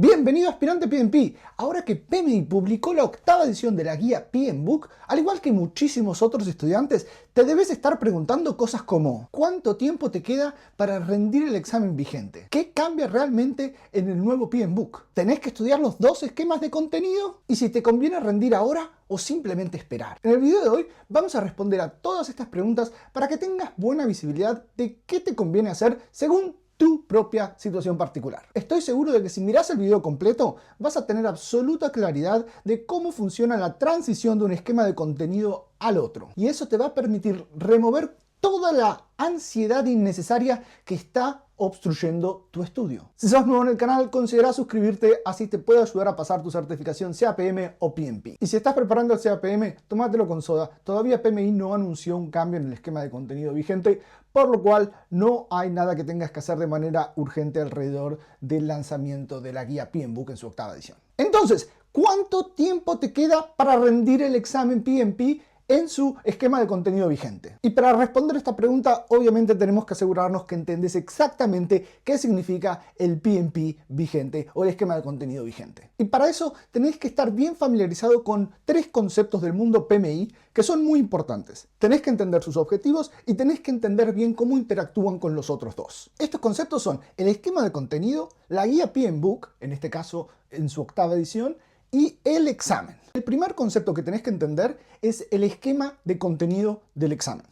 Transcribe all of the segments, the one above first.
Bienvenido aspirante PMP. Ahora que PMI publicó la octava edición de la guía PMBOK, al igual que muchísimos otros estudiantes, te debes estar preguntando cosas como ¿cuánto tiempo te queda para rendir el examen vigente? ¿Qué cambia realmente en el nuevo PMBOK? ¿Tenés que estudiar los dos esquemas de contenido? ¿Y si te conviene rendir ahora o simplemente esperar? En el video de hoy vamos a responder a todas estas preguntas para que tengas buena visibilidad de qué te conviene hacer según tu propia situación particular. Estoy seguro de que si miras el video completo vas a tener absoluta claridad de cómo funciona la transición de un esquema de contenido al otro. Y eso te va a permitir remover toda la ansiedad innecesaria que está obstruyendo tu estudio. Si sos nuevo en el canal, considera suscribirte, así te puedo ayudar a pasar tu certificación CAPM o PMP. Y si estás preparando el CAPM, tómatelo con soda. Todavía PMI no anunció un cambio en el esquema de contenido vigente, por lo cual no hay nada que tengas que hacer de manera urgente alrededor del lanzamiento de la guía PMBOK en su octava edición. Entonces, ¿cuánto tiempo te queda para rendir el examen PMP en su esquema de contenido vigente? Y para responder esta pregunta, obviamente tenemos que asegurarnos que entendés exactamente qué significa el PMP vigente o el esquema de contenido vigente. Y para eso tenés que estar bien familiarizado con tres conceptos del mundo PMI que son muy importantes. Tenés que entender sus objetivos y tenés que entender bien cómo interactúan con los otros dos. Estos conceptos son el esquema de contenido, la guía PMBOK, en este caso en su octava edición, y el examen. El primer concepto que tenés que entender es el esquema de contenido del examen.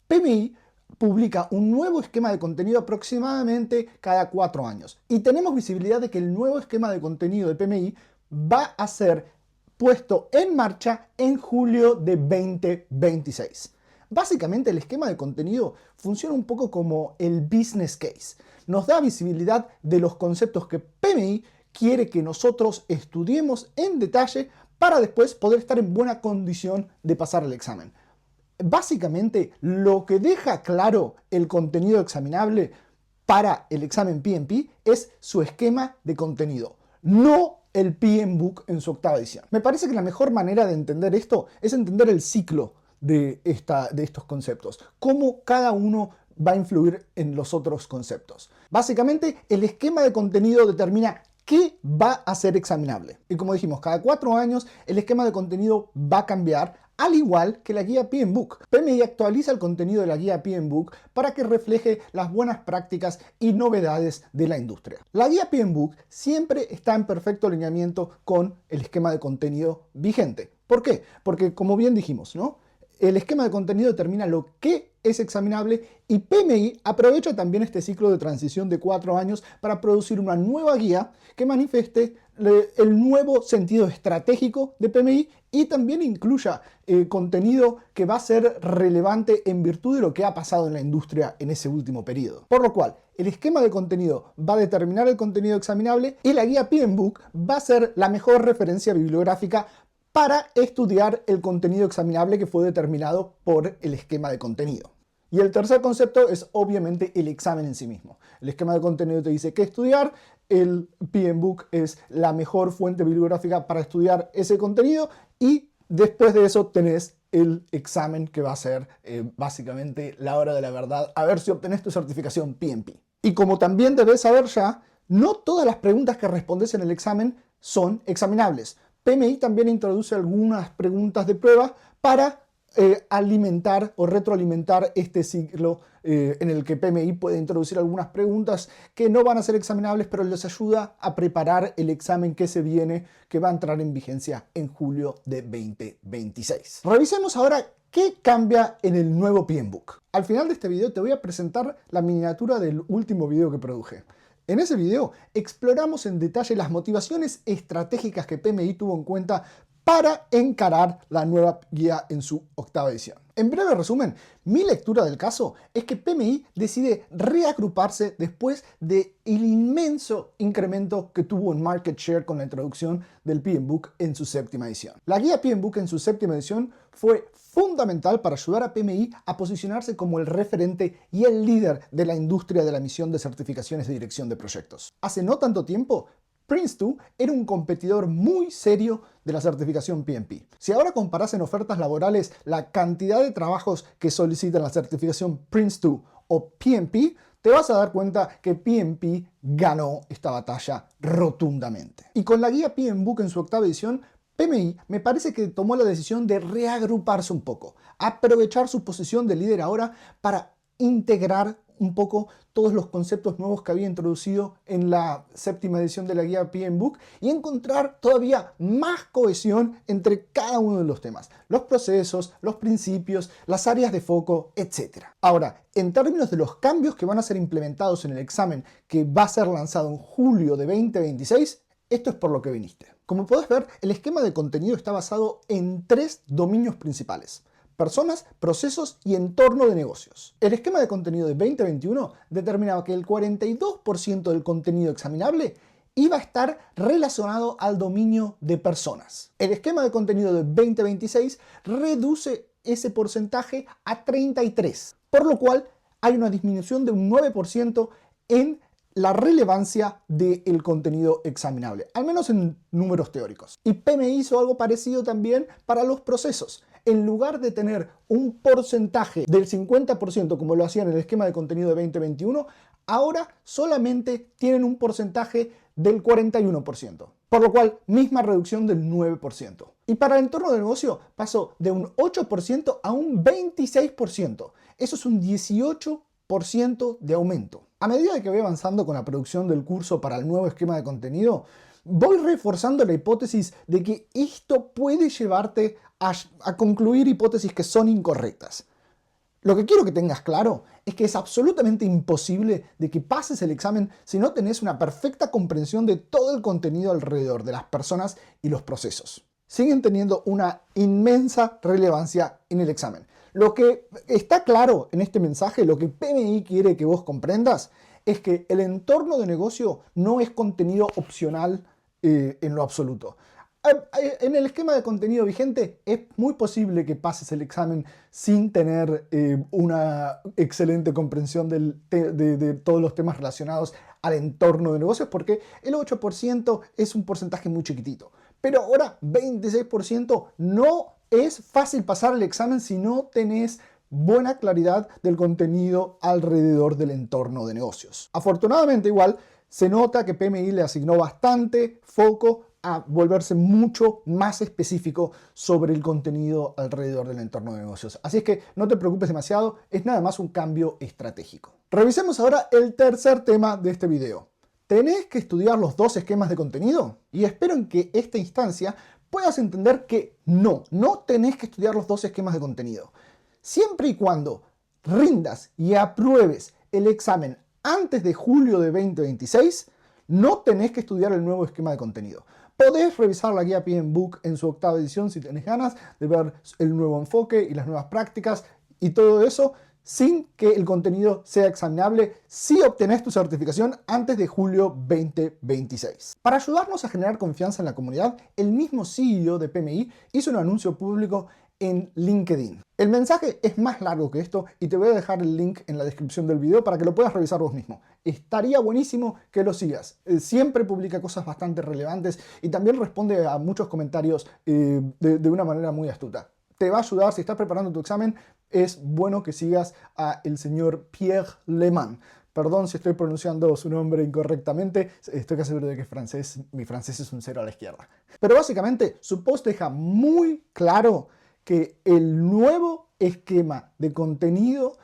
PMI publica un nuevo esquema de contenido aproximadamente cada 4 años y tenemos visibilidad de que el nuevo esquema de contenido de PMI va a ser puesto en marcha en julio de 2026. Básicamente el esquema de contenido funciona un poco como el business case. Nos da visibilidad de los conceptos que PMI quiere que nosotros estudiemos en detalle para después poder estar en buena condición de pasar el examen. Básicamente, lo que deja claro el contenido examinable para el examen PMP es su esquema de contenido, no el PMBOK en su octava edición. Me parece que la mejor manera de entender esto es entender el ciclo de estos conceptos, cómo cada uno va a influir en los otros conceptos. Básicamente, el esquema de contenido determina ¿qué va a ser examinable? Y como dijimos, cada 4 años el esquema de contenido va a cambiar, al igual que la guía PMBOK. PMI actualiza el contenido de la guía PMBOK para que refleje las buenas prácticas y novedades de la industria. La guía PMBOK siempre está en perfecto alineamiento con el esquema de contenido vigente. ¿Por qué? Porque como bien dijimos, ¿no? El esquema de contenido determina lo que es examinable y PMI aprovecha también este ciclo de transición de 4 años para producir una nueva guía que manifieste el nuevo sentido estratégico de PMI y también incluya contenido que va a ser relevante en virtud de lo que ha pasado en la industria en ese último periodo. Por lo cual, el esquema de contenido va a determinar el contenido examinable y la guía PMBOK va a ser la mejor referencia bibliográfica para estudiar el contenido examinable que fue determinado por el esquema de contenido. Y el tercer concepto es obviamente el examen en sí mismo. El esquema de contenido te dice qué estudiar, el PMBOK es la mejor fuente bibliográfica para estudiar ese contenido y después de eso tenés el examen que va a ser básicamente la hora de la verdad, a ver si obtenés tu certificación PMP. Y como también debes saber ya, no todas las preguntas que respondes en el examen son examinables. PMI también introduce algunas preguntas de prueba para alimentar o retroalimentar este ciclo en el que PMI puede introducir algunas preguntas que no van a ser examinables, pero les ayuda a preparar el examen que se viene, que va a entrar en vigencia en julio de 2026. Revisemos ahora qué cambia en el nuevo PMBOK. Al final de este video te voy a presentar la miniatura del último video que produje. En ese video exploramos en detalle las motivaciones estratégicas que PMI tuvo en cuenta para encarar la nueva guía en su octava edición. En breve resumen, mi lectura del caso es que PMI decide reagruparse después del inmenso incremento que tuvo en market share con la introducción del PMBOK en su séptima edición. La guía PMBOK en su séptima edición fue fundamental para ayudar a PMI a posicionarse como el referente y el líder de la industria de la emisión de certificaciones de dirección de proyectos. Hace no tanto tiempo, Prince2 era un competidor muy serio de la certificación PMP. Si ahora comparás en ofertas laborales la cantidad de trabajos que solicitan la certificación Prince2 o PMP, te vas a dar cuenta que PMP ganó esta batalla rotundamente. Y con la guía PMBOK en su octava edición, PMI me parece que tomó la decisión de reagruparse un poco, aprovechar su posición de líder ahora para integrar un poco todos los conceptos nuevos que había introducido en la séptima edición de la guía PMBOK y encontrar todavía más cohesión entre cada uno de los temas, los procesos, los principios, las áreas de foco, etc. Ahora, en términos de los cambios que van a ser implementados en el examen que va a ser lanzado en julio de 2026, esto es por lo que viniste. Como podés ver, el esquema de contenido está basado en 3 dominios principales: personas, procesos y entorno de negocios. El esquema de contenido de 2021 determinaba que el 42% del contenido examinable iba a estar relacionado al dominio de personas. El esquema de contenido de 2026 reduce ese porcentaje a 33%, por lo cual hay una disminución de un 9% en la relevancia del contenido examinable, al menos en números teóricos. Y PMI hizo algo parecido también para los procesos. En lugar de tener un porcentaje del 50% como lo hacían en el esquema de contenido de 2021, ahora solamente tienen un porcentaje del 41%, por lo cual misma reducción del 9%. Y para el entorno de negocio pasó de un 8% a un 26%. Eso es un 18% de aumento. A medida que voy avanzando con la producción del curso para el nuevo esquema de contenido, voy reforzando la hipótesis de que esto puede llevarte a concluir hipótesis que son incorrectas. Lo que quiero que tengas claro es que es absolutamente imposible de que pases el examen si no tenés una perfecta comprensión de todo el contenido alrededor de las personas y los procesos. Siguen teniendo una inmensa relevancia en el examen. Lo que está claro en este mensaje, lo que PMI quiere que vos comprendas, es que el entorno de negocio no es contenido opcional en lo absoluto. En el esquema de contenido vigente es muy posible que pases el examen sin tener una excelente comprensión de todos los temas relacionados al entorno de negocios, porque el 8% es un porcentaje muy chiquitito. Pero ahora 26% no es fácil pasar el examen si no tenés buena claridad del contenido alrededor del entorno de negocios. Afortunadamente igual se nota que PMI le asignó bastante foco a volverse mucho más específico sobre el contenido alrededor del entorno de negocios. Así es que no te preocupes demasiado, es nada más un cambio estratégico. Revisemos ahora el tercer tema de este video. ¿Tenés que estudiar los 2 esquemas de contenido? Y espero en que esta instancia puedas entender que no tenés que estudiar los 2 esquemas de contenido. Siempre y cuando rindas y apruebes el examen antes de julio de 2026, no tenés que estudiar el nuevo esquema de contenido. Podés revisar la guía PMBOK en su octava edición si tenés ganas de ver el nuevo enfoque y las nuevas prácticas y todo eso, sin que el contenido sea examinable si obtenés tu certificación antes de julio 2026. Para ayudarnos a generar confianza en la comunidad, el mismo CEO de PMI hizo un anuncio público en LinkedIn. El mensaje es más largo que esto y te voy a dejar el link en la descripción del video para que lo puedas revisar vos mismo. Estaría buenísimo que lo sigas. Siempre publica cosas bastante relevantes y también responde a muchos comentarios de una manera muy astuta. Te va a ayudar si estás preparando tu examen. Es bueno que sigas a el señor Pierre Lehmann. Perdón si estoy pronunciando su nombre incorrectamente, estoy casi seguro de que es francés, mi francés es un 0 a la izquierda. Pero básicamente su post deja muy claro que el nuevo esquema de contenido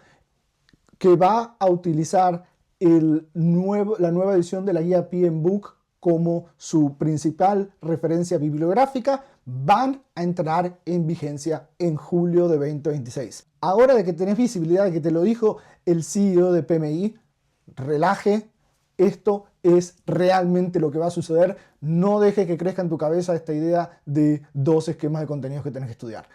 que va a utilizar la nueva edición de la guía PMBOK como su principal referencia bibliográfica van a entrar en vigencia en julio de 2026. Ahora de que tenés visibilidad de que te lo dijo el CEO de PMI, relaje, esto es realmente lo que va a suceder. No dejes que crezca en tu cabeza esta idea de 2 esquemas de contenidos que tenés que estudiar.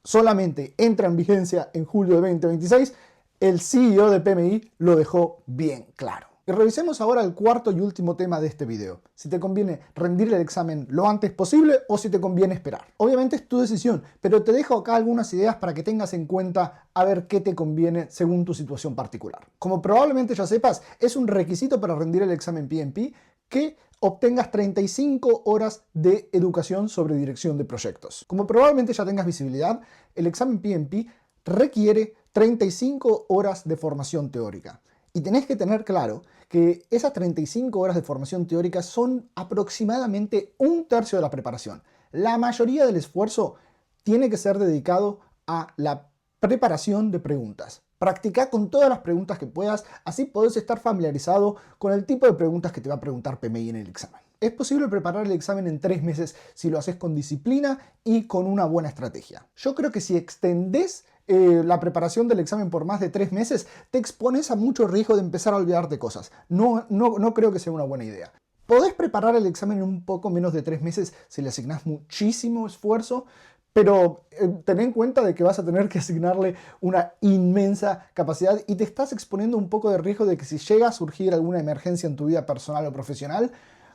Solamente entra en vigencia en julio de 2026. El CEO de PMI lo dejó bien claro. Y revisemos ahora el cuarto y último tema de este video. Si te conviene rendir el examen lo antes posible o si te conviene esperar. Obviamente es tu decisión, pero te dejo acá algunas ideas para que tengas en cuenta a ver qué te conviene según tu situación particular. Como probablemente ya sepas, es un requisito para rendir el examen PMP que obtengas 35 horas de educación sobre dirección de proyectos. Como probablemente ya tengas visibilidad, el examen PMP requiere 35 horas de formación teórica. Y tenés que tener claro que esas 35 horas de formación teórica son aproximadamente un tercio de la preparación. La mayoría del esfuerzo tiene que ser dedicado a la preparación de preguntas. Practica con todas las preguntas que puedas, así podés estar familiarizado con el tipo de preguntas que te va a preguntar PMI en el examen. Es posible preparar el examen en 3 meses si lo haces con disciplina y con una buena estrategia. Yo creo que si extendés la preparación del examen por más de 3 meses, te expones a mucho riesgo de empezar a olvidarte cosas. No creo que sea una buena idea. Podés preparar el examen en un poco menos de 3 meses si le asignás muchísimo esfuerzo, pero ten en cuenta de que vas a tener que asignarle una inmensa capacidad y te estás exponiendo un poco de riesgo de que si llega a surgir alguna emergencia en tu vida personal o profesional,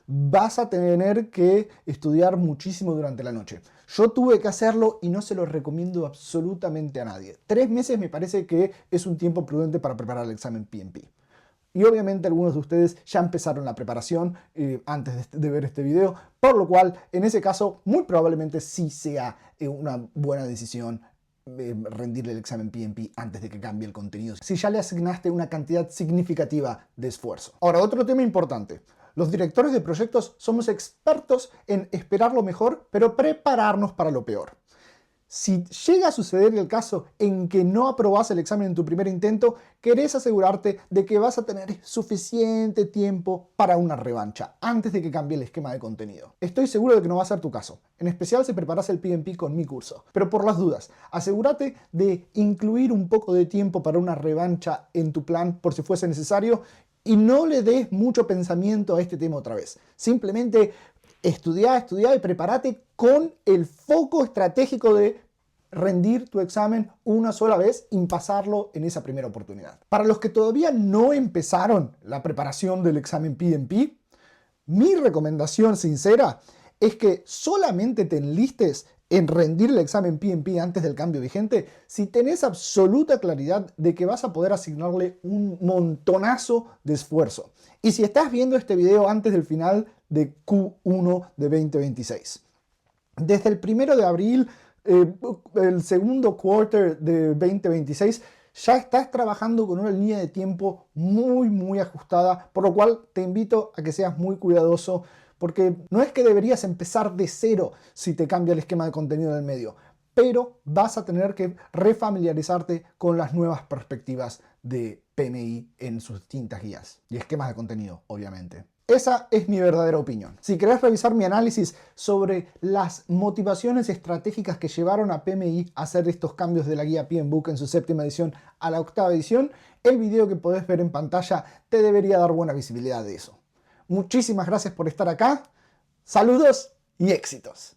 vas a tener que estudiar muchísimo durante la noche. Yo tuve que hacerlo y no se lo recomiendo absolutamente a nadie. 3 meses me parece que es un tiempo prudente para preparar el examen PMP. Y obviamente algunos de ustedes ya empezaron la preparación antes de ver este video, por lo cual en ese caso muy probablemente sí sea una buena decisión rendirle el examen PMP antes de que cambie el contenido, si ya le asignaste una cantidad significativa de esfuerzo. Ahora, otro tema importante. Los directores de proyectos somos expertos en esperar lo mejor, pero prepararnos para lo peor. Si llega a suceder el caso en que no aprobás el examen en tu primer intento, querés asegurarte de que vas a tener suficiente tiempo para una revancha antes de que cambie el esquema de contenido. Estoy seguro de que no va a ser tu caso, en especial si preparás el PMP con mi curso. Pero por las dudas, asegúrate de incluir un poco de tiempo para una revancha en tu plan por si fuese necesario y no le des mucho pensamiento a este tema otra vez. Simplemente estudiá y prepárate con el foco estratégico de rendir tu examen una sola vez y pasarlo en esa primera oportunidad. Para los que todavía no empezaron la preparación del examen PMP, mi recomendación sincera es que solamente te enlistes en rendir el examen PMP antes del cambio vigente si tenés absoluta claridad de que vas a poder asignarle un montonazo de esfuerzo. Y si estás viendo este video antes del final de Q1 de 2026. Desde el 1 de abril, el segundo quarter de 2026, ya estás trabajando con una línea de tiempo muy ajustada, por lo cual te invito a que seas muy cuidadoso, porque no es que deberías empezar de cero si te cambia el esquema de contenido del medio, pero vas a tener que refamiliarizarte con las nuevas perspectivas de PMI en sus distintas guías y esquemas de contenido, obviamente. Esa es mi verdadera opinión. Si querés revisar mi análisis sobre las motivaciones estratégicas que llevaron a PMI a hacer estos cambios de la guía PMBOK en su 7ª edición a la 8ª edición, el video que podés ver en pantalla te debería dar buena visibilidad de eso. Muchísimas gracias por estar acá. Saludos y éxitos.